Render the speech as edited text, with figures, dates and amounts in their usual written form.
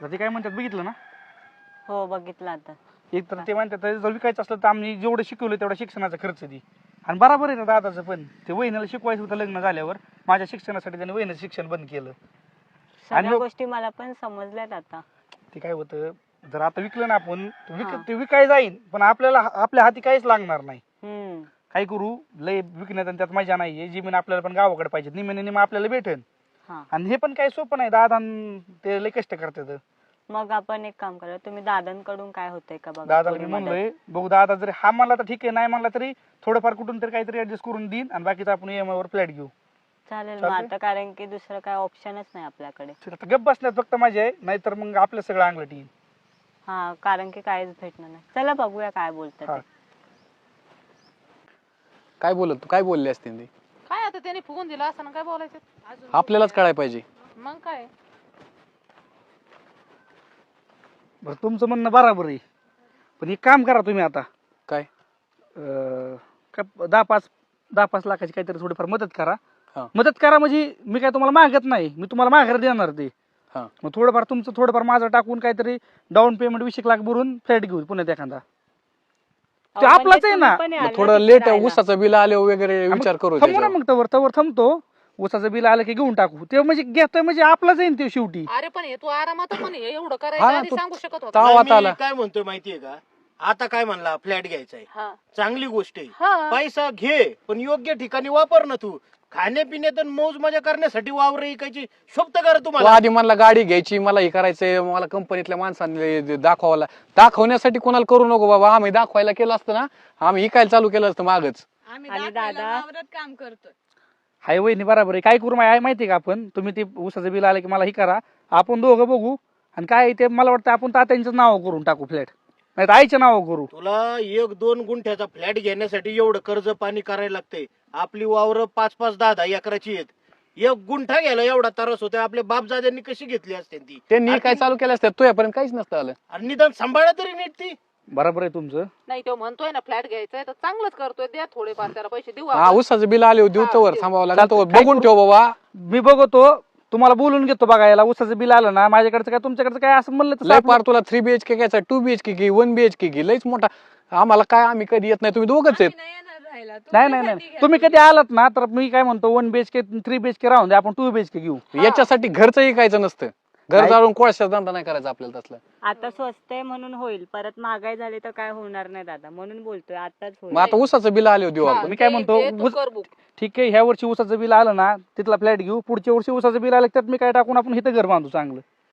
तर ते काय म्हणतात बघितलं ना? हो बघितलं आता. एक तर ते म्हणतात जर विकायचं असलं तर आम्ही जेवढं शिकवलं तेवढा शिक्षणाचा खर्च दे. आणि बरोबर आहे ना दादाचं पण, ते वहिनीला शिकवायचं होतं लग्न झाल्यावर, माझ्या शिक्षणासाठी त्याने वहिनीचं शिक्षण बंद केलं. सगळ्या गोष्टी मला पण समजल्यात आता. ते काय होतं, जर आता विकलं ना आपण ते विकाय जाईल, पण आपल्याला आपल्या हाती काहीच लागणार नाही. काय करू, लय विकण्यात आणि त्यात मजा नाहीये. जमीन आपल्याला पण गावाकडे पाहिजे, निम्याने निम आपल्याला भेटेल. आणि हे पण काही सोपं नाही, दादा ते लय कष्ट करतात. मग आपण एक काम करूया, तुम्ही दादांकडून काय होतंय का बघा. दादाला मी म्हणलोय बघू, दादा जरी हा म्हणला तर ठीक आहे, नाही म्हणला तरी थोडंफार कुठून तरी काहीतरी ऍडजस्ट करून देईन आणि बाकीचं आपण EMI वर फ्लॅट घेऊ. चालेल मग आता, कारण की दुसरं काय ऑप्शनच नाही आपल्याकडे. गप्प बसण्यात फक्त मजा आहे, नाहीतर मग आपलं सगळं अंगलट येईल. हा, कारण की काहीच भेटणार नाही. चला बघूया काय बोलतात. काय बोलत, काय बोलले असते ते? काय आता त्याने फुगून दिलं असं काय बोलायचं, आपल्यालाच कळायला पाहिजे. मग काय. बरं, तुमचं म्हणणं बरोबर आहे, पण एक काम करा तुम्ही आता. काय? 10-5 लाखाची काहीतरी थोडीफार मदत करा. मदत करा म्हणजे मी काय तुम्हाला मागत नाही, मी तुम्हाला माघार देणार ते. मग थोडंफार तुमचं थोडंफार माझं टाकून काहीतरी डाऊन पेमेंट 20 लाख भरून फ्लॅट घेऊ पुण्यात एखादा. ते आपलाच आहे ना. थोडं लेट ऊसाचं बिल आले वगैरे विचार करू. थांबू ना मग, तवर थांबतो. ऊसाचं बिल आलं की घेऊन टाकू. ते म्हणजे घेतोय म्हणजे आपलाच आहे ते शेवटी. अरे पण हे तू आरामात पण एवढं करायचं सांगू शकत होता. मी काय म्हणतोय माहितीये का, आता काय म्हणला फ्लॅट घ्यायचा आहे, चांगली गोष्ट आहे. पैसा घे पण योग्य ठिकाणी वापर ना. तू खाण्यापिण्यात मौज मजा करण्यासाठी वावर ऐकायची शोभत करा तुम्हाला. आधी मला गाडी घ्यायची, मला हे करायचंय, मला कंपनीतल्या माणसांनी दाखवण्यासाठी कोणाला करू नको बाबा. आम्ही दाखवायला केलं असतं ना, आम्ही इकायला चालू केलं असतं मागच. आणि दादा काम करतोय. हाय वहिनी बरोबर आहे. काय करू माहितीये का आपण, तुम्ही ते ऊसाचं बिल आलं की मला हे करा, आपण दोघं बघू आणि काय ते मला वाटतं आपण तात्यांचं नाव करून टाकू फ्लॅट, नाही आईच्या नाव करू. तुला 1-2 गुंठ्याचा फ्लॅट घेण्यासाठी एवढं कर्ज पाणी करायला लागतंय. आपली वावर 5-5, 10-10 एकराची आहेत. 1 गुंठा घ्यायला एवढा त्रास होतोय. आपल्या बापजाद्यांनी कशी घेतली असते ती, त्यांनी काय चालू केलं असतं, तुझ्यापर्यंत काहीच नसतं आलं. आणि निदान सांभाळा तरी नीट ती. बरोबर आहे तुमचं. नाही तो म्हणतोय ना फ्लॅट घ्यायचंय तर चांगलंच करतोय, द्या थोडेफार त्याला पैसे देऊ. ऊसाचं बिल आले देऊ तवर थांबावं लागतं. बघून ठेव बाबा. मी बघतो, तुम्हाला बोलून घेतो बघायला. ऊसाचं बिल आलं ना, माझ्याकडचं काय तुमच्याकडचं काय असं म्हणलं लय तर पार तुला 3 BHK घ्यायचा, 2 BHK घे, 1 BHK घे, लयच मोठा. आम्हाला काय, आम्ही कधी येत नाही, तुम्ही दोघच आहेत. नाही तुम्ही कधी आलात ना तर मी काय म्हणतो 1 BHK 3 BHK राहून दे, आपण 2 BHK घेऊ. याच्यासाठी घरचं ऐकायचं नसतं. घर जाळून कोळशाचा धंदा नाही करायचा आपल्याला तसलं. आता स्वस्त आहे म्हणून होईल, परत महागाई झाली तर काय होणार नाही दादा, म्हणून बोलतोय आताच होईल. मग आता ऊसाचं बिल आले देऊ आपण. मी काय म्हणतो, ठीक आहे ह्या वर्षी ऊसाचं बिल आलं ना तिथला फ्लॅट घेऊ, पुढच्या वर्षी ऊसाचं बिल आलं त्यात मी काय टाकून आपण इथं घर बांधू चांगलं.